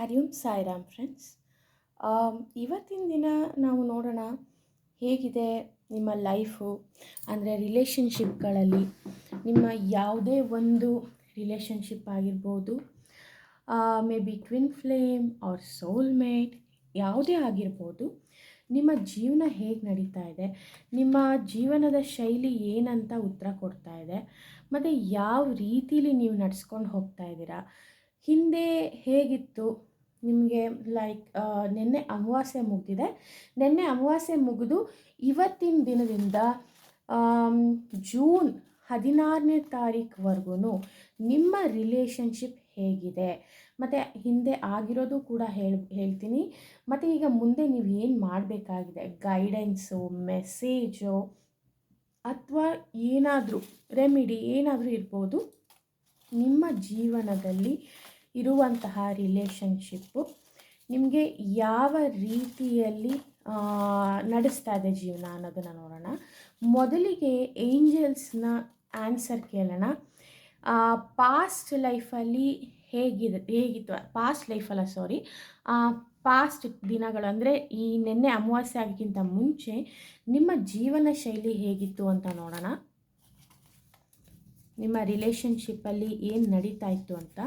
ಹರಿ ಓಂ Sairam friends. ಇವತ್ತಿನ ದಿನ ನಾವು ನೋಡೋಣ ಹೇಗಿದೆ ನಿಮ್ಮ ಲೈಫು, ಅಂದರೆ ರಿಲೇಷನ್ಶಿಪ್ಗಳಲ್ಲಿ ನಿಮ್ಮ ಯಾವುದೇ ಒಂದು ರಿಲೇಷನ್ಶಿಪ್ ಆಗಿರ್ಬೋದು, maybe twin flame or soulmate, ಯಾವುದೇ ಆಗಿರ್ಬೋದು. ನಿಮ್ಮ ಜೀವನ ಹೇಗೆ ನಡೀತಾ ಇದೆ, ನಿಮ್ಮ ಜೀವನದ ಶೈಲಿ ಏನಂತ ಉತ್ತರ ಕೊಡ್ತಾ ಇದೆ, ಮತ್ತು ಯಾವ ರೀತಿಲಿ ನೀವು ನಡ್ಸ್ಕೊಂಡು ಹೋಗ್ತಾ ಇದ್ದೀರಾ, ಹಿಂದೆ ಹೇಗಿತ್ತು ನಿಮಗೆ. ಲೈಕ್ ನಿನ್ನೆ ಅಮಾವಾಸ್ಯೆ ಮುಗಿದಿದೆ, ನಿನ್ನೆ ಅಮಾವಾಸ್ಯೆ ಮುಗಿದು ಇವತ್ತಿನ ದಿನದಿಂದ ಜೂನ್ 16ನೇ ತಾರೀಕುವರೆಗೂ ನಿಮ್ಮ ರಿಲೇಷನ್ಶಿಪ್ ಹೇಗಿದೆ, ಮತ್ತು ಹಿಂದೆ ಆಗಿರೋದು ಕೂಡ ಹೇಳ್ತೀನಿ. ಮತ್ತು ಈಗ ಮುಂದೆ ನೀವು ಏನು ಮಾಡಬೇಕಾಗಿದೆ, ಗೈಡೆನ್ಸು, ಮೆಸೇಜು ಅಥವಾ ಏನಾದರೂ ರೆಮಿಡಿ ಏನಾದರೂ ಇರ್ಬೋದು. ನಿಮ್ಮ ಜೀವನದಲ್ಲಿ ಇರುವಂತಹ ರಿಲೇಷನ್ಶಿಪ್ಪು ನಿಮಗೆ ಯಾವ ರೀತಿಯಲ್ಲಿ ನಡೆಸ್ತಾ ಇದೆ ಜೀವನ ಅನ್ನೋದನ್ನು ನೋಡೋಣ. ಮೊದಲಿಗೆ ಏಂಜಲ್ಸ್ನ ಆನ್ಸರ್ ಕೇಳೋಣ. ಪಾಸ್ಟ್ ಲೈಫಲ್ಲಿ ಹೇಗಿತ್ತು, ಪಾಸ್ಟ್ ದಿನಗಳು ಅಂದರೆ ಈ ನಿನ್ನೆ ಅಮಾವಾಸ್ಯೆ ಆಗೋಕ್ಕಿಂತ ಮುಂಚೆ ನಿಮ್ಮ ಜೀವನ ಶೈಲಿ ಹೇಗಿತ್ತು ಅಂತ ನೋಡೋಣ. ನಿಮ್ಮ ರಿಲೇಷನ್ಶಿಪ್ಪಲ್ಲಿ ಏನು ನಡೀತಾ ಇತ್ತು ಅಂತ.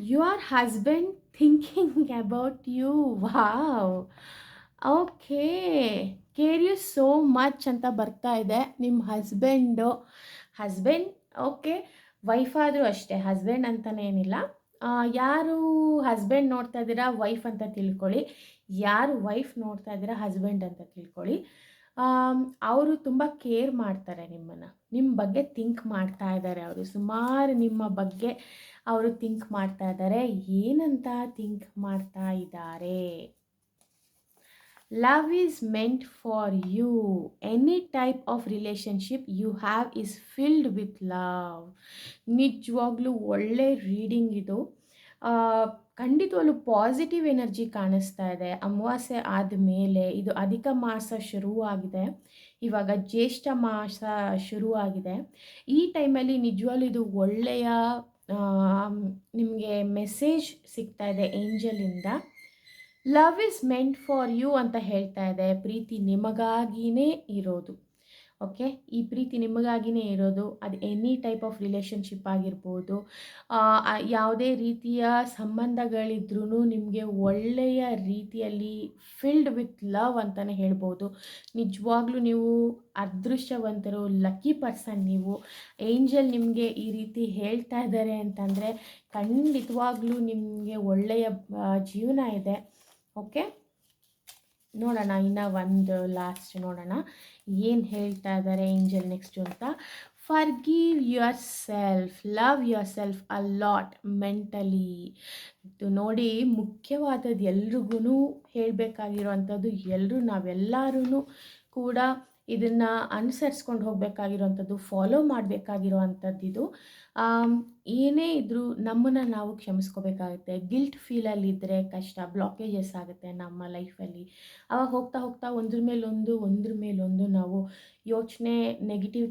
Your husband thinking about you. Wow, okay. Care you so much ಅಂತ ಬರ್ತಾ ಇದೆ. ನಿಮ್ಮ ಹಸ್ಬೆಂಡ್ ಓಕೆ, ವೈಫ್ ಆದರೂ ಅಷ್ಟೇ, ಹಸ್ಬೆಂಡ್ ಅಂತಲೇ ಏನಿಲ್ಲ. ಯಾರು ಹಸ್ಬೆಂಡ್ ನೋಡ್ತಾ ಇದ್ದೀರಾ ವೈಫ್ ಅಂತ ತಿಳ್ಕೊಳ್ಳಿ, ಯಾರು ವೈಫ್ ನೋಡ್ತಾ ಇದ್ದೀರಾ ಹಸ್ಬೆಂಡ್ ಅಂತ ತಿಳ್ಕೊಳ್ಳಿ. ಅವರು ತುಂಬ ಕೇರ್ ಮಾಡ್ತಾರೆ ನಿಮ್ಮನ್ನು, ನಿಮ್ಮ ಬಗ್ಗೆ ಥಿಂಕ್ ಮಾಡ್ತಾ ಇದ್ದಾರೆ. ಅವರು ಸುಮಾರು ನಿಮ್ಮ ಬಗ್ಗೆ ಅವರು ಥಿಂಕ್ ಮಾಡ್ತಾ ಇದ್ದಾರೆ. ಏನಂತ ಥಿಂಕ್ ಮಾಡ್ತಾ ಇದ್ದಾರೆ? Love is meant for you. Any type of relationship you have is filled with love. ನಿಜವಾಗ್ಲೂ ಒಳ್ಳೆ ರೀಡಿಂಗ್ ಇದು. ಖಂಡಿತವಾಗ್ಲೂ ಪಾಸಿಟಿವ್ ಎನರ್ಜಿ ಕಾಣಿಸ್ತಾ ಇದೆ. ಅಮಾವಾಸ್ಯೆ ಆದಮೇಲೆ ಇದು ಅಧಿಕ ಮಾಸ ಶುರುವಾಗಿದೆ, ಇವಾಗ ಜ್ಯೇಷ್ಠ ಮಾಸ ಶುರುವಾಗಿದೆ. ಈ ಟೈಮಲ್ಲಿ ನಿಜವಾಗ್ಲೂ ಇದು ಒಳ್ಳೆಯ ನಿಮಗೆ ಮೆಸೇಜ್ ಸಿಗ್ತಾ ಇದೆ ಏಂಜಲಿಂದ. Love is meant for you ಅಂತ ಹೇಳ್ತಾ ಇದೆ. ಪ್ರೀತಿ ನಿಮಗಾಗಿಯೇ ಇರೋದು. ಓಕೆ, ಈ ಪ್ರೀತಿ ನಿಮಗಾಗಿಯೇ ಇರೋದು. ಅದು ಎನಿ ಟೈಪ್ ಆಫ್ ರಿಲೇಷನ್ಶಿಪ್ ಆಗಿರ್ಬೋದು, ಯಾವುದೇ ರೀತಿಯ ಸಂಬಂಧಗಳಿದ್ರೂ ನಿಮಗೆ ಒಳ್ಳೆಯ ರೀತಿಯಲ್ಲಿ ಫಿಲ್ಡ್ ವಿತ್ ಲವ್ ಅಂತಲೇ ಹೇಳ್ಬೋದು. ನಿಜವಾಗ್ಲೂ ನೀವು ಅದೃಷ್ಟವಂತರು, ಲಕ್ಕಿ ಪರ್ಸನ್ ನೀವು. ಏಂಜಲ್ ನಿಮಗೆ ಈ ರೀತಿ ಹೇಳ್ತಾ ಇದ್ದಾರೆ ಅಂತಂದರೆ ಖಂಡಿತವಾಗ್ಲೂ ನಿಮಗೆ ಒಳ್ಳೆಯ ಜೀವನ ಇದೆ. ಓಕೆ, ನೋಡೋಣ ಇನ್ನು ಒಂದು ಲಾಸ್ಟ್ ನೋಡೋಣ ಏನು ಹೇಳ್ತಾ ಇದ್ದಾರೆ ಏಂಜಲ್ ನೆಕ್ಸ್ಟು ಅಂತ. Forgive your self, love your self a lot mentally. ಇದು ನೋಡಿ ಮುಖ್ಯವಾದದ್ದು, ಎಲ್ರಿಗೂ ಹೇಳಬೇಕಾಗಿರೋವಂಥದ್ದು, ನಾವೆಲ್ಲರೂ ಕೂಡ ಇದನ್ನು ಅನುಸರಿಸ್ಕೊಂಡು ಹೋಗಬೇಕಾಗಿರೋವಂಥದ್ದು, ಫಾಲೋ ಮಾಡಬೇಕಾಗಿರೋವಂಥದ್ದು ಇದು. ಏನೇ ಇದ್ದರೂ ನಮ್ಮನ್ನು ನಾವು ಕ್ಷಮಿಸ್ಕೋಬೇಕಾಗುತ್ತೆ. ಗಿಲ್ಟ್ ಫೀಲಲ್ಲಿದ್ದರೆ ಕಷ್ಟ, ಬ್ಲಾಕೇಜಸ್ ಆಗುತ್ತೆ ನಮ್ಮ ಲೈಫಲ್ಲಿ. ಆವಾಗ ಹೋಗ್ತಾ ಹೋಗ್ತಾ ಒಂದ್ರ ಮೇಲೊಂದು ನಾವು ಯೋಚನೆ, ನೆಗೆಟಿವ್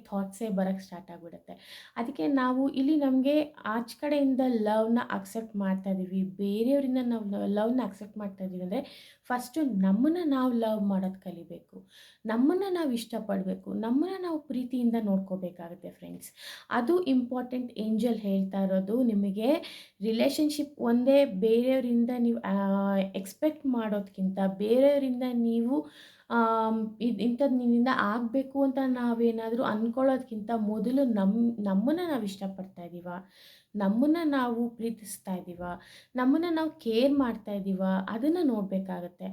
ಥಾಟ್ಸೇ ಬರೋಕ್ಕೆ ಸ್ಟಾರ್ಟ್ ಆಗಿಬಿಡುತ್ತೆ. ಅದಕ್ಕೆ ನಾವು ಇಲ್ಲಿ ನಮಗೆ ಆಚೆ ಕಡೆಯಿಂದ ಲವ್ನ ಅಕ್ಸೆಪ್ಟ್ ಮಾಡ್ತಾ ಇದ್ದೀವಿ, ಬೇರೆಯವರಿಂದ ನಾವು ಲವ್ನ ಅಕ್ಸೆಪ್ಟ್ ಮಾಡ್ತಾ ಇದ್ದೀವಿ ಅಂದರೆ ಫಸ್ಟು ನಮ್ಮನ್ನು ನಾವು ಲವ್ ಮಾಡೋದು ಕಲಿಬೇಕು, ನಮ್ಮನ್ನು ನಾವು ಇಷ್ಟಪಡಬೇಕು, ನಮ್ಮನ್ನು ನಾವು ಪ್ರೀತಿಯಿಂದ ನೋಡ್ಕೋಬೇಕಾಗುತ್ತೆ ಫ್ರೆಂಡ್ಸ್. ಅದು ಇಂಪಾರ್ಟೆಂಟ್. ಏಂಜಲ್ ಹೇಳ್ತಾ ಇರೋದು ನಿಮಗೆ ರಿಲೇಷನ್ಶಿಪ್ ಒಂದೇ ಬೇರೆಯವರಿಂದ ನೀವು ಎಕ್ಸ್ಪೆಕ್ಟ್ ಮಾಡೋದಕ್ಕಿಂತ, ಬೇರೆಯವರಿಂದ ನೀವು ಇಂಥದ್ದು ನಿನ್ನಿಂದ ಆಗಬೇಕು ಅಂತ ನಾವೇನಾದರೂ ಅಂದ್ಕೊಳ್ಳೋದಕ್ಕಿಂತ ಮೊದಲು ನಮ್ಮನ್ನು ನಾವು ಇಷ್ಟಪಡ್ತಾ ಇದ್ದೀವ, ನಮ್ಮನ್ನು ನಾವು ಪ್ರೀತಿಸ್ತಾ ಇದ್ದೀವ, ನಮ್ಮನ್ನು ನಾವು ಕೇರ್ ಮಾಡ್ತಾ ಇದ್ದೀವ, ಅದನ್ನು ನೋಡಬೇಕಾಗತ್ತೆ.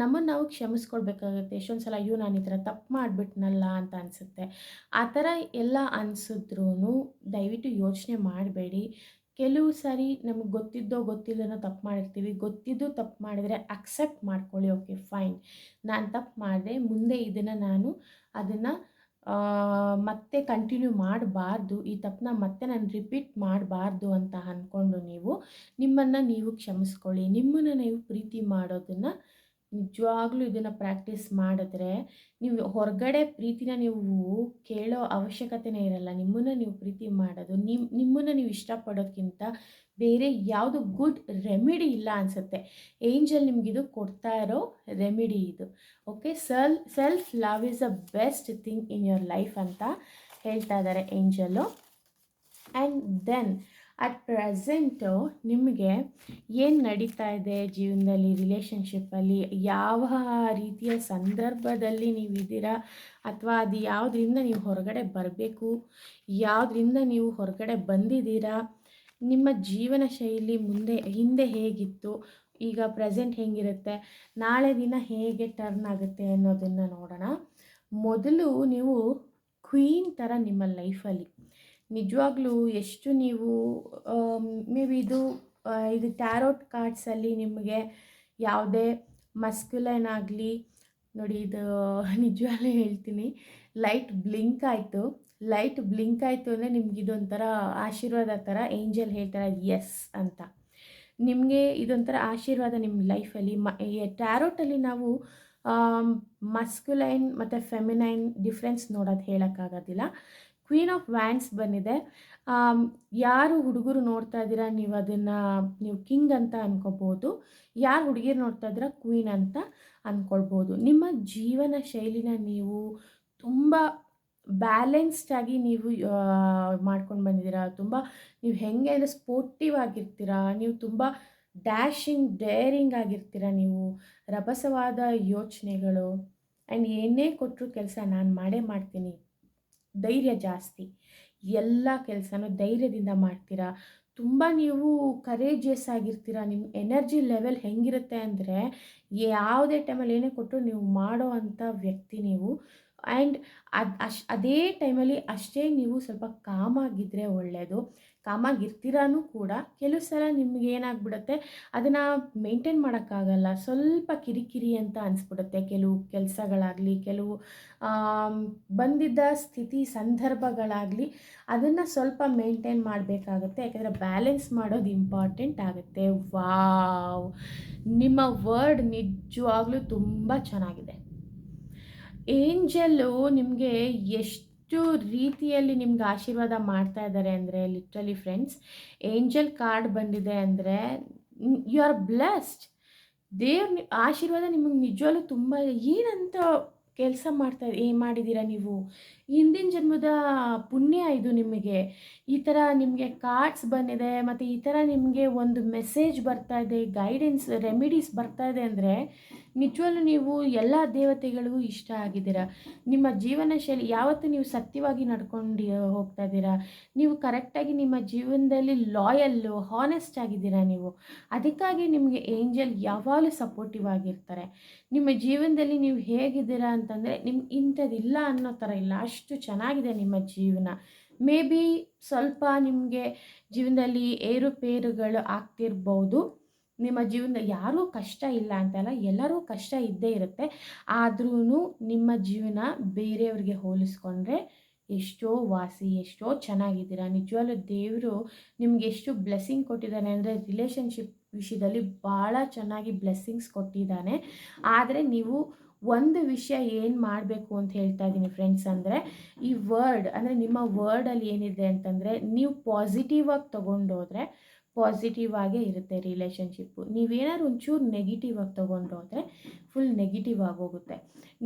ನಮ್ಮನ್ನು ನಾವು ಕ್ಷಮಿಸ್ಕೊಳ್ಬೇಕಾಗತ್ತೆ. ಎಷ್ಟೊಂದು ಸಲ ಅಯ್ಯೋ ನಾನು ಈ ಥರ ತಪ್ಪು ಮಾಡಿಬಿಟ್ನಲ್ಲ ಅಂತ ಅನಿಸುತ್ತೆ. ಆ ಥರ ಎಲ್ಲ ಅನಿಸಿದ್ರೂ ದಯವಿಟ್ಟು ಯೋಚನೆ ಮಾಡಬೇಡಿ. ಕೆಲವು ಸಾರಿ ನಮಗೆ ಗೊತ್ತಿದ್ದೋ ಗೊತ್ತಿಲ್ಲದೋ ತಪ್ಪು ಮಾಡಿರ್ತೀವಿ. ಗೊತ್ತಿದ್ದು ತಪ್ಪು ಮಾಡಿದರೆ ಅಕ್ಸೆಪ್ಟ್ ಮಾಡ್ಕೊಳ್ಳಿ. ಓಕೆ ಫೈನ್, ನಾನು ತಪ್ಪು ಮಾಡಿದೆ, ಮುಂದೆ ಅದನ್ನು ಮತ್ತೆ ಕಂಟಿನ್ಯೂ ಮಾಡಬಾರ್ದು, ಈ ತಪ್ಪನ್ನ ಮತ್ತೆ ನಾನು ರಿಪೀಟ್ ಮಾಡಬಾರ್ದು ಅಂತ ಅಂದ್ಕೊಂಡು ನಿಮ್ಮನ್ನು ನೀವು ಕ್ಷಮಿಸ್ಕೊಳ್ಳಿ. ನಿಮ್ಮನ್ನು ನೀವು ಪ್ರೀತಿ ಮಾಡೋದನ್ನು ನಿಜವಾಗ್ಲೂ ಇದನ್ನು ಪ್ರಾಕ್ಟೀಸ್ ಮಾಡಿದ್ರೆ ನೀವು ಹೊರಗಡೆ ಪ್ರೀತಿನ ನೀವು ಕೇಳೋ ಅವಶ್ಯಕತೆನೇ ಇರಲ್ಲ. ನಿಮ್ಮನ್ನು ನೀವು ಪ್ರೀತಿ ಮಾಡೋದು, ನಿಮ್ಮನ್ನು ನೀವು ಇಷ್ಟಪಡೋಕ್ಕಿಂತ ಬೇರೆ ಯಾವುದು ಗುಡ್ ರೆಮಿಡಿ ಇಲ್ಲ ಅನಿಸುತ್ತೆ. ಏಂಜಲ್ ನಿಮಗಿದು ಕೊಡ್ತಾ ಇರೋ ರೆಮಿಡಿ ಇದು. Okay, self love is the best thing in your life ಅಂತ ಹೇಳ್ತಾ ಇದ್ದಾರೆ ಏಂಜಲ್ಲು. ಆ್ಯಂಡ್ ದೆನ್ ಅಟ್ ಪ್ರೆಸೆಂಟು ನಿಮಗೆ ಏನು ನಡೀತಾ ಇದೆ ಜೀವನದಲ್ಲಿ, ರಿಲೇಷನ್ಶಿಪ್ಪಲ್ಲಿ, ಯಾವ ರೀತಿಯ ಸಂದರ್ಭದಲ್ಲಿ ನೀವಿದ್ದೀರಾ, ಅಥವಾ ಅದು ಯಾವುದರಿಂದ ನೀವು ಹೊರಗಡೆ ಬರಬೇಕು, ಯಾವುದರಿಂದ ನೀವು ಹೊರಗಡೆ ಬಂದಿದ್ದೀರಾ, ನಿಮ್ಮ ಜೀವನ ಶೈಲಿ ಹಿಂದೆ ಹೇಗಿತ್ತು, ಈಗ ಪ್ರೆಸೆಂಟ್ ಹೇಗಿರುತ್ತೆ, ನಾಳೆ ದಿನ ಹೇಗೆ ಟರ್ನ್ ಆಗುತ್ತೆ ಅನ್ನೋದನ್ನು ನೋಡೋಣ. ಮೊದಲು ನೀವು ಕ್ವೀನ್ ಥರ ನಿಮ್ಮ ಲೈಫಲ್ಲಿ ನಿಜವಾಗ್ಲೂ ಎಷ್ಟು ನೀವು ಮೇ ಬಿ ಇದು ಟ್ಯಾರೋಟ್ ಕಾರ್ಡ್ಸಲ್ಲಿ ನಿಮಗೆ ಯಾವುದೇ ಮಸ್ಕ್ಯುಲೈನ್ ಆಗಲಿ ನೋಡಿ, ಇದು ನಿಜವಾಗ್ಲೂ ಹೇಳ್ತೀನಿ, ಲೈಟ್ ಬ್ಲಿಂಕ್ ಆಯಿತು ಅಂದರೆ ನಿಮ್ಗೆ ಇದೊಂಥರ ಆಶೀರ್ವಾದ ಥರ. ಏಂಜಲ್ ಹೇಳ್ತಾರೆ ಎಸ್ ಅಂತ. ನಿಮಗೆ ಇದೊಂಥರ ಆಶೀರ್ವಾದ ನಿಮ್ಮ ಲೈಫಲ್ಲಿ. ಟ್ಯಾರೋಟಲ್ಲಿ ನಾವು ಮಸ್ಕ್ಯುಲೈನ್ ಮತ್ತು ಫೆಮಿನೈನ್ ಡಿಫ್ರೆನ್ಸ್ ನೋಡೋದು ಹೇಳೋಕ್ಕಾಗೋದಿಲ್ಲ. ಕ್ವೀನ್ ಆಫ್ ವ್ಯಾಂಡ್ಸ್ ಬಂದಿದೆ. ಯಾರು ಹುಡುಗರು ನೋಡ್ತಾ ಇದ್ದೀರಾ ನೀವು ಕಿಂಗ್ ಅಂತ ಅನ್ಕೋಬೋದು, ಯಾರು ಹುಡುಗಿರು ನೋಡ್ತಾ ಇದ್ದೀರಾ ಕ್ವೀನ್ ಅಂತ ಅಂದ್ಕೊಳ್ಬೋದು. ನಿಮ್ಮ ಜೀವನ ಶೈಲಿನ ನೀವು ತುಂಬ ಬ್ಯಾಲೆನ್ಸ್ಡಾಗಿ ನೀವು ಮಾಡ್ಕೊಂಡು ಬಂದಿದ್ದೀರಾ. ತುಂಬ ನೀವು ಹೆಂಗೆ ಅಂದರೆ ಸ್ಪೋರ್ಟಿವ್ ಆಗಿರ್ತೀರಾ, ನೀವು ತುಂಬ ಡೇರಿಂಗ್ ಆಗಿರ್ತೀರ, ನೀವು ರಭಸವಾದ ಯೋಚನೆಗಳು, ಆ್ಯಂಡ್ ಏನೇ ಕೊಟ್ಟರು ಕೆಲಸ ನಾನು ಮಾಡ್ತೀನಿ, ಧೈರ್ಯ ಜಾಸ್ತಿ, ಎಲ್ಲ ಕೆಲಸನೂ ಧೈರ್ಯದಿಂದ ಮಾಡ್ತೀರಾ. ತುಂಬ ನೀವು ಕರೇಜಿಯಸ್ ಆಗಿರ್ತೀರ. ನಿಮ್ಮ ಎನರ್ಜಿ ಲೆವೆಲ್ ಹೆಂಗಿರುತ್ತೆ ಅಂದರೆ ಯಾವುದೇ ಟೈಮಲ್ಲಿ ಏನೇ ಕೊಟ್ಟರು ನೀವು ಮಾಡೋ ಅಂಥ ವ್ಯಕ್ತಿ ನೀವು. ಆ್ಯಂಡ್ ಅದೇ ಟೈಮಲ್ಲಿ ಅಷ್ಟೇ ನೀವು ಸ್ವಲ್ಪ ಕಾಮಾಗಿದ್ದರೆ ಒಳ್ಳೆಯದು. ಕಾಮಾಗಿರ್ತೀರಾನು ಕೂಡ. ಕೆಲವು ಸಲ ನಿಮ್ಗೆ ಏನಾಗ್ಬಿಡುತ್ತೆ, ಅದನ್ನು ಮೇಂಟೈನ್ ಮಾಡೋಕ್ಕಾಗಲ್ಲ, ಸ್ವಲ್ಪ ಕಿರಿಕಿರಿ ಅಂತ ಅನಿಸ್ಬಿಡುತ್ತೆ. ಕೆಲವು ಕೆಲಸಗಳಾಗಲಿ, ಕೆಲವು ಬಂದಿದ್ದ ಸ್ಥಿತಿ ಸಂದರ್ಭಗಳಾಗಲಿ, ಅದನ್ನು ಸ್ವಲ್ಪ ಮೇಂಟೈನ್ ಮಾಡಬೇಕಾಗತ್ತೆ. ಯಾಕೆಂದರೆ ಬ್ಯಾಲೆನ್ಸ್ ಮಾಡೋದು ಇಂಪಾರ್ಟೆಂಟ್ ಆಗುತ್ತೆ. ವಾವ್, ನಿಮ್ಮ ವರ್ಡ್ ನಿಜವಾಗ್ಲೂ ತುಂಬ ಚೆನ್ನಾಗಿದೆ. ಏಂಜಲ್ಲು ನಿಮಗೆ ಎಷ್ಟು ರೀತಿಯಲ್ಲಿ ನಿಮ್ಗೆ ಆಶೀರ್ವಾದ ಮಾಡ್ತಾ ಇದ್ದಾರೆ ಅಂದರೆ, ಲಿಟ್ರಲಿ ಫ್ರೆಂಡ್ಸ್, ಏಂಜಲ್ ಕಾರ್ಡ್ ಬಂದಿದೆ ಅಂದರೆ ಯು ಆರ್ ಬ್ಲೆಸ್ಡ್. ದೇವ್ರ ಆಶೀರ್ವಾದ ನಿಮಗೆ ನಿಜವಾಗ್ಲೂ ತುಂಬ ಇದೆ. ಏನಂತ ಕೆಲಸ ಮಾಡಿದ್ದೀರಾ ನೀವು, ಹಿಂದಿನ ಜನ್ಮದ ಪುಣ್ಯ ಇದು ನಿಮಗೆ. ಈ ಥರ ನಿಮಗೆ ಕಾರ್ಡ್ಸ್ ಬಂದಿದೆ, ಮತ್ತು ಈ ಥರ ನಿಮಗೆ ಒಂದು ಮೆಸೇಜ್ ಬರ್ತಾ ಇದೆ, ಗೈಡೆನ್ಸ್ ರೆಮಿಡೀಸ್ ಬರ್ತಾ ಇದೆ ಅಂದರೆ ನಿಜವಾಗ್ಲೂ ನೀವು ಎಲ್ಲ ದೇವತೆಗಳಿಗೂ ಇಷ್ಟ ಆಗಿದ್ದೀರಾ. ನಿಮ್ಮ ಜೀವನ ಶೈಲಿ ಯಾವತ್ತೂ ನೀವು ಸತ್ಯವಾಗಿ ನಡ್ಕೊಂಡು ಹೋಗ್ತಾ ಇದ್ದೀರಾ. ನೀವು ಕರೆಕ್ಟಾಗಿ ನಿಮ್ಮ ಜೀವನದಲ್ಲಿ ಲಾಯಲ್ಲು, ಹಾನೆಸ್ಟ್ ಆಗಿದ್ದೀರಾ ನೀವು. ಅದಕ್ಕಾಗಿ ನಿಮಗೆ ಏಂಜಲ್ ಯಾವಾಗಲೂ ಸಪೋರ್ಟಿವ್ ಆಗಿರ್ತಾರೆ. ನಿಮ್ಮ ಜೀವನದಲ್ಲಿ ನೀವು ಹೇಗಿದ್ದೀರಾ ಅಂತಂದರೆ ನಿಮ್ಗೆ ಇಂಥದ್ದಿಲ್ಲ ಅನ್ನೋ ಥರ ಇಲ್ಲ, ಅಷ್ಟು ಚೆನ್ನಾಗಿದೆ ನಿಮ್ಮ ಜೀವನ. ಮೇ ಬಿ ಸ್ವಲ್ಪ ನಿಮಗೆ ಜೀವನದಲ್ಲಿ ಏರುಪೇರುಗಳು ಆಗ್ತಿರ್ಬೋದು. ನಿಮ್ಮ ಜೀವನದಲ್ಲಿ ಯಾರೂ ಕಷ್ಟ ಇಲ್ಲ ಅಂತಲ್ಲ, ಎಲ್ಲರೂ ಕಷ್ಟ ಇದ್ದೇ ಇರುತ್ತೆ. ಆದ್ರೂ ನಿಮ್ಮ ಜೀವನ ಬೇರೆಯವ್ರಿಗೆ ಹೋಲಿಸ್ಕೊಂಡ್ರೆ ಎಷ್ಟೋ ವಾಸಿ, ಎಷ್ಟೋ ಚೆನ್ನಾಗಿದ್ದೀರಾ. ನಿಜವಾಗ್ಲೂ ದೇವರು ನಿಮ್ಗೆ ಎಷ್ಟು ಬ್ಲೆಸ್ಸಿಂಗ್ ಕೊಟ್ಟಿದ್ದಾನೆ ಅಂದರೆ, ರಿಲೇಷನ್ಶಿಪ್ ವಿಷಯದಲ್ಲಿ ಭಾಳ ಚೆನ್ನಾಗಿ ಬ್ಲೆಸ್ಸಿಂಗ್ಸ್ ಕೊಟ್ಟಿದ್ದಾನೆ. ಆದರೆ ನೀವು ಒಂದು ವಿಷಯ ಏನು ಮಾಡಬೇಕು ಅಂತ ಹೇಳ್ತಾ ಇದ್ದೀನಿ ಫ್ರೆಂಡ್ಸ್ ಅಂದರೆ, ಈ ವರ್ಡ್ ಅಂದರೆ ನಿಮ್ಮ ವರ್ಡಲ್ಲಿ ಏನಿದೆ ಅಂತಂದರೆ, ನೀವು ಪಾಸಿಟಿವ್ ಆಗಿ ತೊಗೊಂಡೋದ್ರೆ ಪಾಸಿಟಿವ್ ಆಗೇ ಇರುತ್ತೆ ರಿಲೇಷನ್ಶಿಪ್ಪು. ನೀವೇನಾದ್ರು ಒಂಚೂರು ನೆಗೆಟಿವ್ ಆಗಿ ತೊಗೊಂಡೋದ್ರೆ ಫುಲ್ ನೆಗೆಟಿವ್ ಆಗೋಗುತ್ತೆ.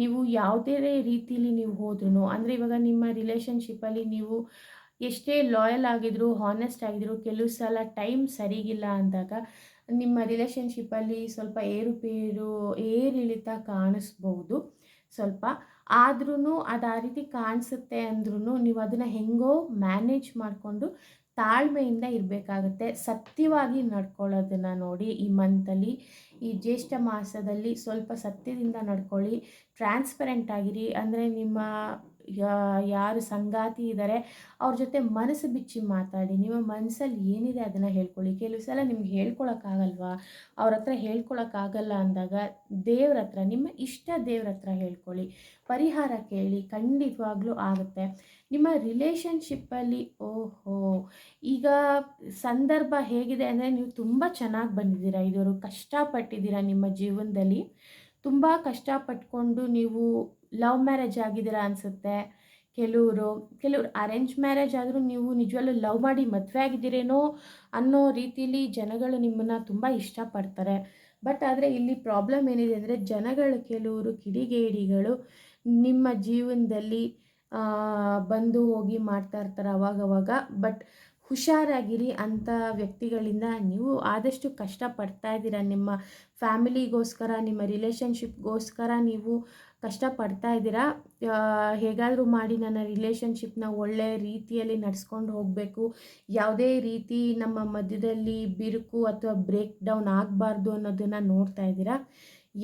ನೀವು ಯಾವುದೇ ರೀತಿಲಿ ನೀವು ಹೋದ್ರೂ, ಅಂದರೆ ಇವಾಗ ನಿಮ್ಮ ರಿಲೇಷನ್ಶಿಪ್ಪಲ್ಲಿ ನೀವು ಎಷ್ಟೇ ಲಾಯಲ್ ಆಗಿದ್ರು, ಹಾನೆಸ್ಟ್ ಆಗಿದ್ರು, ಕೆಲವು ಸಲ ಟೈಮ್ ಸರಿಗಿಲ್ಲ ಅಂದಾಗ ನಿಮ್ಮ ರಿಲೇಷನ್ಶಿಪ್ಪಲ್ಲಿ ಸ್ವಲ್ಪ ಏರಿಳಿತ ಕಾಣಿಸ್ಬೋದು ಸ್ವಲ್ಪ. ಆದ್ರೂ ಅದು ಆ ರೀತಿ ಕಾಣಿಸುತ್ತೆ ಅಂದ್ರೂ ನೀವು ಅದನ್ನು ಹೆಂಗೋ ಮ್ಯಾನೇಜ್ ಮಾಡಿಕೊಂಡು ತಾಳ್ಮೆಯಿಂದ ಇರಬೇಕಾಗುತ್ತೆ. ಸತ್ಯವಾಗಿ ನಡ್ಕೊಳ್ಳೋದನ್ನು ನೋಡಿ. ಈ ಮಂತಲ್ಲಿ, ಈ ಜ್ಯೇಷ್ಠ ಮಾಸದಲ್ಲಿ ಸ್ವಲ್ಪ ಸತ್ಯದಿಂದ ನಡ್ಕೊಳ್ಳಿ, ಟ್ರಾನ್ಸ್ಪರೆಂಟ್ ಆಗಿರಿ. ಅಂದರೆ ನಿಮ್ಮ ಯಾರು ಸಂಗಾತಿ ಇದ್ದಾರೆ ಅವ್ರ ಜೊತೆ ಮನಸ್ಸು ಬಿಚ್ಚಿ ಮಾತಾಡಿ. ನಿಮ್ಮ ಮನಸ್ಸಲ್ಲಿ ಏನಿದೆ ಅದನ್ನು ಹೇಳ್ಕೊಳ್ಳಿ. ಕೆಲವು ಸಲ ನಿಮ್ಗೆ ಹೇಳ್ಕೊಳಕ್ಕಾಗಲ್ವಾ, ಅವ್ರ ಹತ್ರ ಹೇಳ್ಕೊಳಕ್ಕಾಗಲ್ಲ ಅಂದಾಗ ದೇವ್ರ ಹತ್ರ, ನಿಮ್ಮ ಇಷ್ಟ ದೇವ್ರ ಹತ್ರ ಹೇಳ್ಕೊಳ್ಳಿ, ಪರಿಹಾರ ಕೇಳಿ, ಖಂಡಿತವಾಗ್ಲೂ ಆಗುತ್ತೆ. ನಿಮ್ಮ ರಿಲೇಷನ್ಶಿಪ್ಪಲ್ಲಿ ಈಗ ಸಂದರ್ಭ ಹೇಗಿದೆ ಅಂದರೆ, ನೀವು ತುಂಬ ಚೆನ್ನಾಗಿ ಬಂದಿದ್ದೀರಾ, ಇದುವರು ಕಷ್ಟಪಟ್ಟಿದ್ದೀರಾ ನಿಮ್ಮ ಜೀವನದಲ್ಲಿ. ತುಂಬ ಕಷ್ಟಪಟ್ಕೊಂಡು ನೀವು ಲವ್ ಮ್ಯಾರೇಜ್ ಆಗಿದ್ದೀರಾ ಅನಿಸುತ್ತೆ. ಕೆಲವರು ಅರೇಂಜ್ ಮ್ಯಾರೇಜ್ ಆದರೂ ನೀವು ನಿಜವಾಗ್ಲೂ ಲವ್ ಮಾಡಿ ಮದುವೆ ಆಗಿದ್ದೀರೇನೋ ಅನ್ನೋ ರೀತಿಲಿ ಜನಗಳು ನಿಮ್ಮನ್ನು ತುಂಬ ಇಷ್ಟಪಡ್ತಾರೆ. ಬಟ್ ಆದರೆ ಇಲ್ಲಿ ಪ್ರಾಬ್ಲಮ್ ಏನಿದೆ ಅಂದರೆ ಜನಗಳು ಕೆಲವರು ಕಿಡಿಗೇಡಿಗಳು ನಿಮ್ಮ ಜೀವನದಲ್ಲಿ ಬಂದು ಹೋಗಿ ಮಾಡ್ತಾ ಇರ್ತಾರೆ ಅವಾಗವಾಗ. ಬಟ್ ಹುಷಾರಾಗಿರಿ, ಅಂಥ ವ್ಯಕ್ತಿಗಳಿಂದ ನೀವು ಆದಷ್ಟು ಕಷ್ಟಪಡ್ತಾ ಇದ್ದೀರಾ. ನಿಮ್ಮ ಫ್ಯಾಮಿಲಿಗೋಸ್ಕರ, ನಿಮ್ಮ ರಿಲೇಷನ್ಶಿಪ್ಗೋಸ್ಕರ ನೀವು ಕಷ್ಟಪಡ್ತಾ ಇದ್ದೀರಾ. ಹೇಗಾದರೂ ಮಾಡಿ ನನ್ನ ರಿಲೇಷನ್ಶಿಪ್ನ ಒಳ್ಳೆಯ ರೀತಿಯಲ್ಲಿ ನಡೆಸ್ಕೊಂಡು ಹೋಗಬೇಕು, ಯಾವುದೇ ರೀತಿ ನಮ್ಮ ಮಧ್ಯದಲ್ಲಿ ಬಿರುಕು ಅಥವಾ ಬ್ರೇಕ್ ಡೌನ್ ಆಗಬಾರ್ದು ಅನ್ನೋದನ್ನು ನೋಡ್ತಾ ಇದ್ದೀರಾ.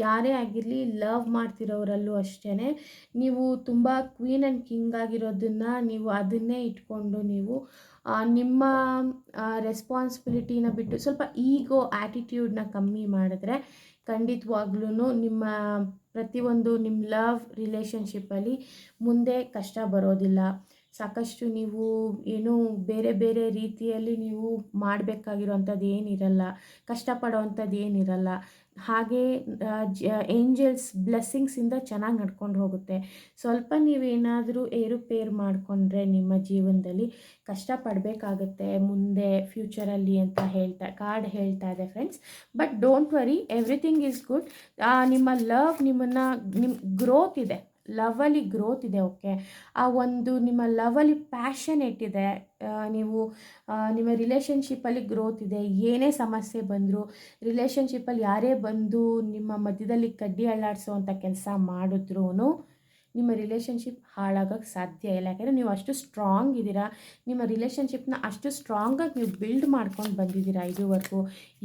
ಯಾರೇ ಆಗಿರಲಿ, ಲವ್ ಮಾಡ್ತಿರೋರಲ್ಲೂ ಅಷ್ಟೇ ನೀವು ತುಂಬ ಕ್ವೀನ್ ಆ್ಯಂಡ್ ಕಿಂಗ್ ಆಗಿರೋದನ್ನು ನೀವು ಅದನ್ನೇ ಇಟ್ಕೊಂಡು ನೀವು ನಿಮ್ಮ ರೆಸ್ಪಾನ್ಸಿಬಿಲಿಟಿನ ಬಿಟ್ಟು ಸ್ವಲ್ಪ ಈಗೋ ಆ್ಯಟಿಟ್ಯೂಡನ್ನ ಕಮ್ಮಿ ಮಾಡಿದ್ರೆ ಖಂಡಿತವಾಗ್ಲೂ ನಿಮ್ಮ ಪ್ರತಿಯೊಂದು ನಿಮ್ಮ ಲವ್ ರಿಲೇಷನ್ಶಿಪ್ಪಲ್ಲಿ ಮುಂದೆ ಕಷ್ಟ ಬರೋದಿಲ್ಲ. ಸಾಕಷ್ಟು ನೀವು ಏನೂ ಬೇರೆ ಬೇರೆ ರೀತಿಯಲ್ಲಿ ನೀವು ಮಾಡಬೇಕಾಗಿರೋವಂಥದ್ದು ಏನಿರಲ್ಲ, ಕಷ್ಟಪಡೋವಂಥದ್ದು ಏನಿರಲ್ಲ. ಹಾಗೇ ಏಂಜಲ್ಸ್ ಬ್ಲೆಸ್ಸಿಂಗ್ಸಿಂದ ಚೆನ್ನಾಗಿ ನಡ್ಕೊಂಡು ಹೋಗುತ್ತೆ. ಸ್ವಲ್ಪ ನೀವೇನಾದರೂ ಏರುಪೇರು ಮಾಡಿಕೊಂಡ್ರೆ ನಿಮ್ಮ ಜೀವನದಲ್ಲಿ ಕಷ್ಟಪಡಬೇಕಾಗತ್ತೆ ಮುಂದೆ ಫ್ಯೂಚರಲ್ಲಿ ಅಂತ ಕಾರ್ಡ್ ಹೇಳ್ತಾ ಇದೆ friends. But don't worry, everything is good. ನಿಮ್ಮ ಲವ್ ನಿಮ್ಮ ಗ್ರೋತ್ ಇದೆ, ಲವಲ್ಲಿ ಗ್ರೋತ್ ಇದೆ. ಓಕೆ, ಆ ಒಂದು ನಿಮ್ಮ ಲವಲ್ಲಿ ಪ್ಯಾಷನೇಟ್ ಇದೆ. ನೀವು ನಿಮ್ಮ ರಿಲೇಷನ್ಶಿಪ್ಪಲ್ಲಿ ಗ್ರೋತ್ ಇದೆ. ಏನೇ ಸಮಸ್ಯೆ ಬಂದರೂ, ರಿಲೇಷನ್ಶಿಪ್ಪಲ್ಲಿ ಯಾರೇ ಬಂದು ನಿಮ್ಮ ಮಧ್ಯದಲ್ಲಿ ಕಡ್ಡಿ ಅಳ್ಳಾಡಿಸೋವಂಥ ಕೆಲಸ ಮಾಡಿದ್ರೂ ನಿಮ್ಮ ರಿಲೇಷನ್ಶಿಪ್ ಹಾಳಾಗೋಕ್ಕೆ ಸಾಧ್ಯ ಇಲ್ಲ. ಯಾಕೆಂದರೆ ನೀವು ಅಷ್ಟು ಸ್ಟ್ರಾಂಗ್ ಇದ್ದೀರಾ. ನಿಮ್ಮ ರಿಲೇಷನ್ಶಿಪ್ನ ಅಷ್ಟು ಸ್ಟ್ರಾಂಗಾಗಿ ನೀವು ಬಿಲ್ಡ್ ಮಾಡ್ಕೊಂಡು ಬಂದಿದ್ದೀರಾ. ಇದುವರೆಗೂ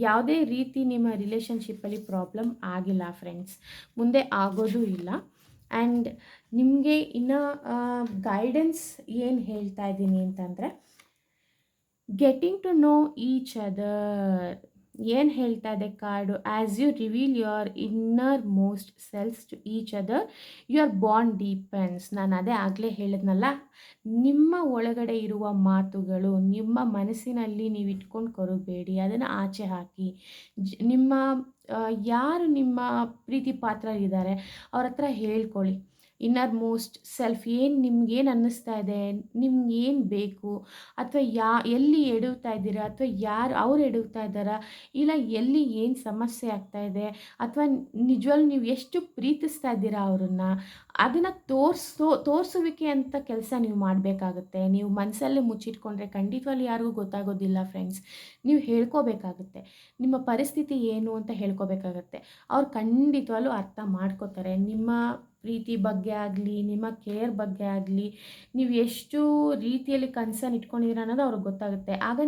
ಯಾವುದೇ ರೀತಿ ನಿಮ್ಮ ರಿಲೇಷನ್ಶಿಪ್ಪಲ್ಲಿ ಪ್ರಾಬ್ಲಮ್ ಆಗಿಲ್ಲ ಫ್ರೆಂಡ್ಸ್, ಮುಂದೆ ಆಗೋದು ಇಲ್ಲ. ಆ್ಯಂಡ್ ನಿಮಗೆ ಇನ್ನು ಗೈಡೆನ್ಸ್ ಏನು ಹೇಳ್ತಾ ಇದ್ದೀನಿ ಅಂತಂದರೆ, getting to know each other. ಏನು ಹೇಳ್ತಾ ಇದೆ card? As you reveal your ಇನ್ನರ್ ಮೋಸ್ಟ್ selves to each other, your bond deepens. ನಾನು ಅದೇ ಆಗಲೇ ಹೇಳಿದ್ನಲ್ಲ, ನಿಮ್ಮ ಒಳಗಡೆ ಇರುವ ಮಾತುಗಳು ನಿಮ್ಮ ಮನಸ್ಸಿನಲ್ಲಿ ನೀವು ಇಟ್ಕೊಂಡು ಕೊರಗಬೇಡಿ, ಅದನ್ನು ಆಚೆ ಹಾಕಿ. ನಿಮ್ಮ ಯಾರು ನಿಮ್ಮ ಪ್ರೀತಿ ಪಾತ್ರರಿದ್ದಾರೆ ಅವ್ರ ಹತ್ರ ಹೇಳ್ಕೊಳ್ಳಿ. ಇನ್ನರ್ ಮೋಸ್ಟ್ ಸೆಲ್ಫ್ ಏನು ನಿಮ್ಗೇನು ಅನ್ನಿಸ್ತಾ ಇದೆ, ನಿಮ್ಗೇನು ಬೇಕು, ಅಥವಾ ಎಲ್ಲಿ ಎಡುತ್ತಾ ಇದ್ದೀರಾ, ಅಥವಾ ಯಾರು ಅವ್ರು ಎಡುತ್ತಾ ಇದ್ದಾರಾ, ಇಲ್ಲ ಎಲ್ಲಿ ಏನು ಸಮಸ್ಯೆ ಆಗ್ತಾ ಇದೆ, ಅಥವಾ ನಿಜವಾಗ್ಲೂ ನೀವು ಎಷ್ಟು ಪ್ರೀತಿಸ್ತಾ ಇದ್ದೀರಾ ಅವ್ರನ್ನ, ಅದನ್ನು ತೋರಿಸುವಿಕೆ ಅಂತ ಕೆಲಸ ನೀವು ಮಾಡಬೇಕಾಗುತ್ತೆ. ನೀವು ಮನಸ್ಸಲ್ಲೇ ಮುಚ್ಚಿಟ್ಕೊಂಡ್ರೆ ಖಂಡಿತವಾಗ್ಲೂ ಯಾರಿಗೂ ಗೊತ್ತಾಗೋದಿಲ್ಲ ಫ್ರೆಂಡ್ಸ್. ನೀವು ಹೇಳ್ಕೋಬೇಕಾಗುತ್ತೆ, ನಿಮ್ಮ ಪರಿಸ್ಥಿತಿ ಏನು ಅಂತ ಹೇಳ್ಕೋಬೇಕಾಗತ್ತೆ. ಅವ್ರು ಖಂಡಿತವಾಗ್ಲೂ ಅರ್ಥ ಮಾಡ್ಕೋತಾರೆ. ನಿಮ್ಮ ಪ್ರೀತಿ ಬಗ್ಗೆ ಆಗಲಿ, ನಿಮ್ಮ ಕೇರ್ ಬಗ್ಗೆ ಆಗಲಿ, ನೀವು ಎಷ್ಟು ರೀತಿಯಲ್ಲಿ ಕನ್ಸರ್ನ್ ಇಟ್ಕೊಂಡಿದ್ದೀರ ಅನ್ನೋದು ಅವ್ರಿಗೆ ಗೊತ್ತಾಗುತ್ತೆ. ಆಗ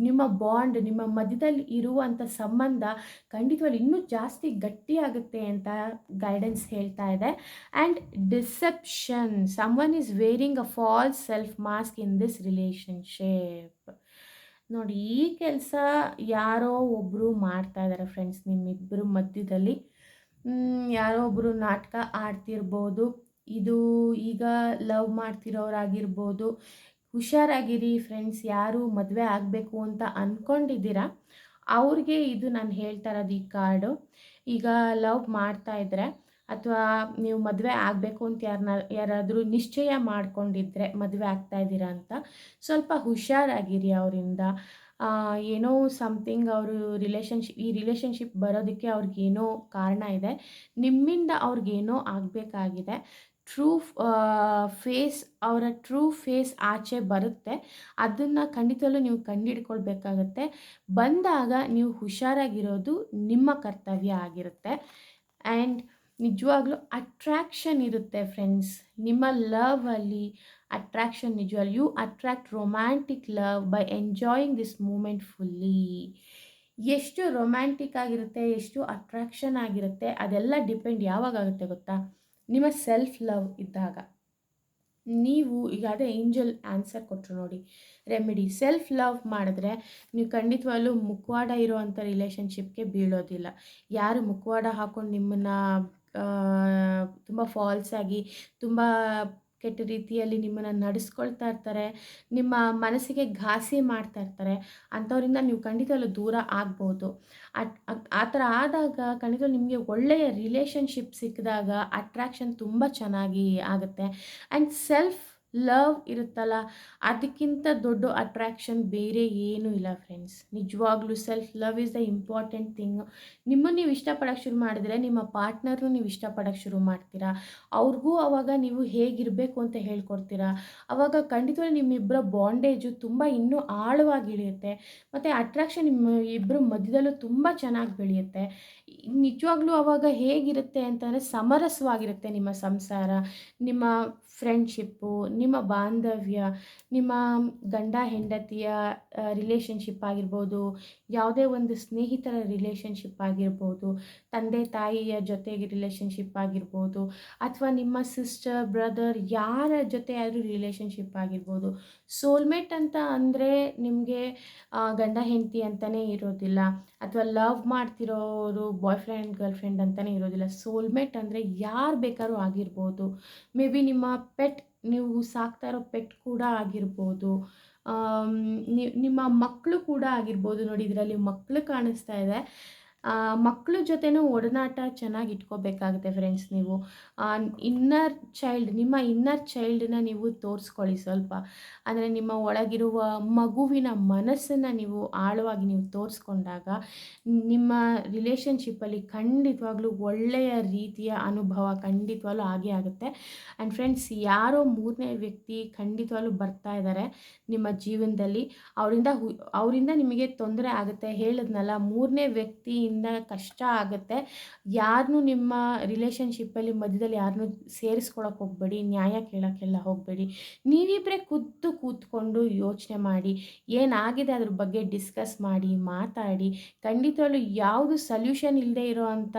ನಿಮ್ಮ ಬಾಂಡ್, ನಿಮ್ಮ ಮಧ್ಯದಲ್ಲಿ ಇರುವಂಥ ಸಂಬಂಧ ಖಂಡಿತವಾಗ್ಲೂ ಇನ್ನೂ ಜಾಸ್ತಿ ಗಟ್ಟಿಯಾಗುತ್ತೆ ಅಂತ ಗೈಡೆನ್ಸ್ ಹೇಳ್ತಾ ಇದೆ. And deception, someone is wearing a false self mask in this relationship. ನೋಡಿ, ಈ ಕೆಲಸ ಯಾರೋ ಒಬ್ಬರು ಮಾಡ್ತಾ ಇದ್ದಾರೆ ಫ್ರೆಂಡ್ಸ್ ನಿಮ್ಮಿಬ್ಬರು ಮಧ್ಯದಲ್ಲಿ. ಯಾರೋ ಒಬ್ಬರು ನಾಟಕ ಆಡ್ತಿರ್ಬೋದು. ಇದು ಈಗ ಲವ್ ಮಾಡ್ತಿರೋರಾಗಿರ್ಬೋದು. ಹುಷಾರಾಗಿರಿ ಫ್ರೆಂಡ್ಸ್, ಯಾರು ಮದುವೆ ಆಗಬೇಕು ಅಂತ ಅಂದ್ಕೊಂಡಿದ್ದೀರಾ ಅವ್ರಿಗೆ ಇದು ನಾನು ಹೇಳ್ತಾ ಇರೋದು ಈ ಕಾರ್ಡು. ಈಗ ಲವ್ ಮಾಡ್ತಾ ಇದ್ದರೆ, ಅಥವಾ ನೀವು ಮದುವೆ ಆಗಬೇಕು ಅಂತ ಯಾರಾದರೂ ನಿಶ್ಚಯ ಮಾಡ್ಕೊಂಡಿದ್ರೆ ಮದುವೆ ಆಗ್ತಾ ಇದ್ದೀರಾ ಅಂತ, ಸ್ವಲ್ಪ ಹುಷಾರಾಗಿರಿ ಅವರಿಂದ. ಏನೋ ಸಮಥಿಂಗ್ ಅವರು ಈ ರಿಲೇಷನ್ಶಿಪ್ ಬರೋದಕ್ಕೆ ಅವ್ರಿಗೇನೋ ಕಾರಣ ಇದೆ. ನಿಮ್ಮಿಂದ ಅವ್ರಿಗೇನೋ ಆಗಬೇಕಾಗಿದೆ. ಅವರ ಟ್ರೂ ಫೇಸ್ ಆಚೆ ಬರುತ್ತೆ. ಅದನ್ನು ಖಂಡಿತವಲ್ಲೂ ನೀವು ಕಂಡುಹಿಡ್ಕೊಳ್ಬೇಕಾಗತ್ತೆ. ಬಂದಾಗ ನೀವು ಹುಷಾರಾಗಿರೋದು ನಿಮ್ಮ ಕರ್ತವ್ಯ ಆಗಿರುತ್ತೆ. ಆ್ಯಂಡ್ ನಿಜವಾಗ್ಲೂ ಅಟ್ರ್ಯಾಕ್ಷನ್ ಇರುತ್ತೆ ಫ್ರೆಂಡ್ಸ್ ನಿಮ್ಮ ಲವಲ್ಲಿ. ಅಟ್ರ್ಯಾಕ್ಷನ್ ನಿಜವಾಗ್ಲೂ you attract romantic love by enjoying this moment fully. ಎಷ್ಟು ರೊಮ್ಯಾಂಟಿಕ್ ಆಗಿರುತ್ತೆ, ಎಷ್ಟು ಅಟ್ರ್ಯಾಕ್ಷನ್ ಆಗಿರುತ್ತೆ, ಅದೆಲ್ಲ ಡಿಪೆಂಡ್ ಯಾವಾಗುತ್ತೆ ಗೊತ್ತಾ? ನಿಮ್ಮ ಸೆಲ್ಫ್ ಲವ್ ಇದ್ದಾಗ. ನೀವು ಈಗ ಅದೇ ಏಂಜಲ್ ಆನ್ಸರ್ ಕೊಟ್ಟರು ನೋಡಿ, ರೆಮಿಡಿ. ಸೆಲ್ಫ್ ಲವ್ ಮಾಡಿದ್ರೆ ನೀವು ಖಂಡಿತವಾಗ್ಲೂ ಮುಖವಾಡ ಇರೋವಂಥ ರಿಲೇಷನ್ಶಿಪ್ಗೆ ಬೀಳೋದಿಲ್ಲ. ಯಾರು ಮುಖವಾಡ ಹಾಕ್ಕೊಂಡು ನಿಮ್ಮನ್ನು ತುಂಬ ಫಾಲ್ಸ್ ಆಗಿ, ತುಂಬ ಕೆಟ್ಟ ರೀತಿಯಲ್ಲಿ ನಿಮ್ಮನ್ನು ನಡೆಸ್ಕೊಳ್ತಾ ಇರ್ತಾರೆ, ನಿಮ್ಮ ಮನಸ್ಸಿಗೆ ಘಾಸಿ ಮಾಡ್ತಾ ಇರ್ತಾರೆ, ಅಂಥವರಿಂದ ನೀವು ಖಂಡಿತವಾಗ್ಲೂ ದೂರ ಆಗ್ಬೋದು. ಆ ಥರ ಆದಾಗ ಖಂಡಿತವಾಗ್ಲೂ ನಿಮಗೆ ಒಳ್ಳೆಯ ರಿಲೇಷನ್‌ಶಿಪ್ ಸಿಕ್ಕಿದಾಗ ಅಟ್ರಾಕ್ಷನ್ ತುಂಬ ಚೆನ್ನಾಗಿ ಆಗುತ್ತೆ. ಆ್ಯಂಡ್ ಸೆಲ್ಫ್ ಲವ್ ಇರುತ್ತಲ್ಲ, ಅದಕ್ಕಿಂತ ದೊಡ್ಡ ಅಟ್ರಾಕ್ಷನ್ ಬೇರೆ ಏನೂ ಇಲ್ಲ ಫ್ರೆಂಡ್ಸ್. ನಿಜವಾಗ್ಲೂ self love is the important thing. ನಿಮ್ಮನ್ನು ನೀವು ಇಷ್ಟಪಡೋಕ್ಕೆ ಶುರು ಮಾಡಿದ್ರೆ ನಿಮ್ಮ ಪಾರ್ಟ್ನರ್ನು ನೀವು ಇಷ್ಟಪಡೋಕ್ಕೆ ಶುರು ಮಾಡ್ತೀರಾ. ಅವ್ರಿಗೂ ಆವಾಗ ನೀವು ಹೇಗಿರಬೇಕು ಅಂತ ಹೇಳ್ಕೊಡ್ತೀರಾ. ಆವಾಗ ಖಂಡಿತವಾಗ್ಲೂ ನಿಮ್ಮಿಬ್ಬರ ಬಾಂಡೇಜು ತುಂಬ ಇನ್ನೂ ಆಳವಾಗಿ ಇಳಿಯುತ್ತೆ. ಮತ್ತು ಅಟ್ರಾಕ್ಷನ್ ನಿಮ್ಮ ಇಬ್ಬರ ಮಧ್ಯದಲ್ಲೂ ತುಂಬ ಚೆನ್ನಾಗಿ ಬೆಳೆಯುತ್ತೆ. ನಿಜವಾಗ್ಲೂ ಆವಾಗ ಹೇಗಿರುತ್ತೆ ಅಂತಂದರೆ ಸಮರಸವಾಗಿರುತ್ತೆ ನಿಮ್ಮ ಸಂಸಾರ, ನಿಮ್ಮ ಫ್ರೆಂಡ್ಶಿಪ್ಪು, ನಿಮ್ಮ ಬಾಂಧವ್ಯ, ನಿಮ್ಮ ಗಂಡ ಹೆಂಡತಿಯ ರಿಲೇಷನ್ಶಿಪ್ ಆಗಿರ್ಬೋದು, ಯಾವುದೇ ಒಂದು ಸ್ನೇಹಿತರ ರಿಲೇಷನ್ಶಿಪ್ ಆಗಿರ್ಬೋದು, ತಂದೆ ತಾಯಿಯ ಜೊತೆಗೆ ರಿಲೇಷನ್ಶಿಪ್ ಆಗಿರ್ಬೋದು, ಅಥವಾ ನಿಮ್ಮ ಸಿಸ್ಟರ್ ಬ್ರದರ್ ಯಾರ ಜೊತೆ ಆದರೂ ರಿಲೇಷನ್ಶಿಪ್ ಆಗಿರ್ಬೋದು. ಸೋಲ್ಮೇಟ್ ಅಂತ ಅಂದರೆ ನಿಮಗೆ ಗಂಡ ಹೆಂಡತಿ ಅಂತಲೇ ಇರೋದಿಲ್ಲ, ಅಥವಾ love ಮಾಡ್ತಿರೋರು boy friend girl friend ಅಂತಲೇ ಇರೋದಿಲ್ಲ. ಸೋಲ್ಮೇಟ್ ಅಂದರೆ ಯಾರು ಬೇಕಾದ್ರೂ ಆಗಿರ್ಬೋದು. ಮೇ ಬಿ ನಿಮ್ಮ ಪೆಟ್, ನೀವು ಸಾಕ್ತಾ ಇರೋ ಪೆಟ್ ಕೂಡ ಆಗಿರ್ಬೋದು. ನಿಮ್ಮ ಮಕ್ಕಳು ಕೂಡ ಆಗಿರ್ಬೋದು. ನೋಡಿ, ಇದರಲ್ಲಿ ಮಕ್ಕಳು ಕಾಣಿಸ್ತಾ ಇದೆ. ಮಕ್ಕಳ ಜೊತೆನೂ ಒಡನಾಟ ಚೆನ್ನಾಗಿ ಇಟ್ಕೋಬೇಕಾಗುತ್ತೆ ಫ್ರೆಂಡ್ಸ್. ನೀವು ನಿಮ್ಮ ಇನ್ನರ್ ಚೈಲ್ಡನ್ನ ನೀವು ತೋರಿಸ್ಕೊಳ್ಳಿ ಸ್ವಲ್ಪ. ಅಂದರೆ ನಿಮ್ಮ ಒಳಗಿರುವ ಮಗುವಿನ ಮನಸ್ಸನ್ನು ನೀವು ಆಳವಾಗಿ ನೀವು ತೋರಿಸ್ಕೊಂಡಾಗ ನಿಮ್ಮ ರಿಲೇಷನ್ಶಿಪ್ಪಲ್ಲಿ ಖಂಡಿತವಾಗ್ಲೂ ಒಳ್ಳೆಯ ರೀತಿಯ ಅನುಭವ ಖಂಡಿತವಾಗ್ಲೂ ಆಗೇ ಆಗುತ್ತೆ. ಆ್ಯಂಡ್ ಫ್ರೆಂಡ್ಸ್, ಯಾರೋ ಮೂರನೇ ವ್ಯಕ್ತಿ ಖಂಡಿತವಾಗ್ಲೂ ಬರ್ತಾ ಇದ್ದಾರೆ ನಿಮ್ಮ ಜೀವನದಲ್ಲಿ. ಅವರಿಂದ ನಿಮಗೆ ತೊಂದರೆ ಆಗುತ್ತೆ. ಹೇಳಿದ್ನಲ್ಲ, ಮೂರನೇ ವ್ಯಕ್ತಿಯಿಂದ ಕಷ್ಟ ಆಗುತ್ತೆ. ಯಾರನ್ನೂ ನಿಮ್ಮ ರಿಲೇಷನ್ಶಿಪ್ಪಲ್ಲಿ ಮಧ್ಯದಲ್ಲಿ ಯಾರನ್ನೂ ಸೇರಿಸ್ಕೊಳಕ್ಕೆ ಹೋಗಬೇಡಿ, ನ್ಯಾಯ ಕೇಳೋಕ್ಕೆಲ್ಲ ಹೋಗಬೇಡಿ. ನೀವಿಬ್ಬರೇ ಕೂತ್ಕೊಂಡು ಯೋಚನೆ ಮಾಡಿ, ಏನಾಗಿದೆ ಅದ್ರ ಬಗ್ಗೆ ಡಿಸ್ಕಸ್ ಮಾಡಿ, ಮಾತಾಡಿ. ಖಂಡಿತವಾಗ್ಲೂ ಯಾವುದು ಸಲ್ಯೂಷನ್ ಇಲ್ಲದೆ ಇರೋ ಅಂಥ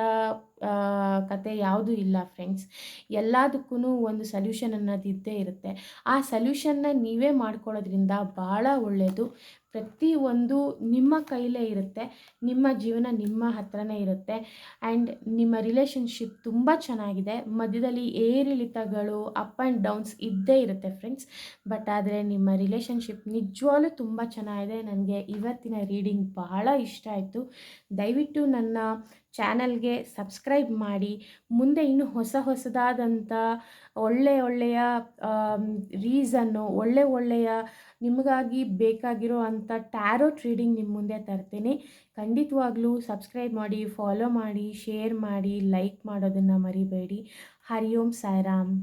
ಕತೆ ಯಾವುದೂ ಇಲ್ಲ ಫ್ರೆಂಡ್ಸ್. ಎಲ್ಲದಕ್ಕೂ ಒಂದು ಸಲ್ಯೂಷನ್ ಅನ್ನೋದು ಇದ್ದೇ ಇರುತ್ತೆ. ಆ ಸಲ್ಯೂಷನ್ನ ನೀವೇ ಮಾಡ್ಕೊಳ್ಳೋದ್ರಿಂದ ಭಾಳ ಒಳ್ಳೆಯದು. ಪ್ರತಿಯೊಂದು ನಿಮ್ಮ ಕೈಲೇ ಇರುತ್ತೆ. ನಿಮ್ಮ ಜೀವನ ನಿಮ್ಮ ಹತ್ರನೇ ಇರುತ್ತೆ. ಆ್ಯಂಡ್ ನಿಮ್ಮ ರಿಲೇಷನ್ಶಿಪ್ ತುಂಬ ಚೆನ್ನಾಗಿದೆ. ಮಧ್ಯದಲ್ಲಿ ಏರಿಳಿತಗಳು, ಅಪ್ ಆ್ಯಂಡ್ ಡೌನ್ಸ್ ಇದ್ದೇ ಇರುತ್ತೆ ಫ್ರೆಂಡ್ಸ್. ಬಟ್ ಆದರೆ ನಿಮ್ಮ ರಿಲೇಷನ್ಶಿಪ್ ನಿಜವಾಗ್ಲೂ ತುಂಬ ಚೆನ್ನಾಗಿದೆ. ನನಗೆ ಇವತ್ತಿನ ರೀಡಿಂಗ್ ಬಹಳ ಇಷ್ಟ ಆಯಿತು. ದಯವಿಟ್ಟು ನನ್ನ ಚಾನಲ್ಗೆ ಸಬ್ಸ್ಕ್ರೈಬ್ ಮಾಡಿ. ಮುಂದೆ ಇನ್ನೂ ಹೊಸದಾದಂಥ ಒಳ್ಳೆಯ ಒಳ್ಳೆಯ ನಿಮಗಾಗಿ ಬೇಕಾಗಿರೋ ಅಂಥ ಟ್ಯಾರೋಟ್ ರೀಡಿಂಗ್ ನಿಮ್ಮ ಮುಂದೆ ತರ್ತೀನಿ. ಖಂಡಿತವಾಗ್ಲೂ ಸಬ್ಸ್ಕ್ರೈಬ್ ಮಾಡಿ, ಫಾಲೋ ಮಾಡಿ, ಶೇರ್ ಮಾಡಿ, ಲೈಕ್ ಮಾಡೋದನ್ನು ಮರಿಬೇಡಿ. ಹರಿ ಓಂ ಸಾಯಿರಾಮ್.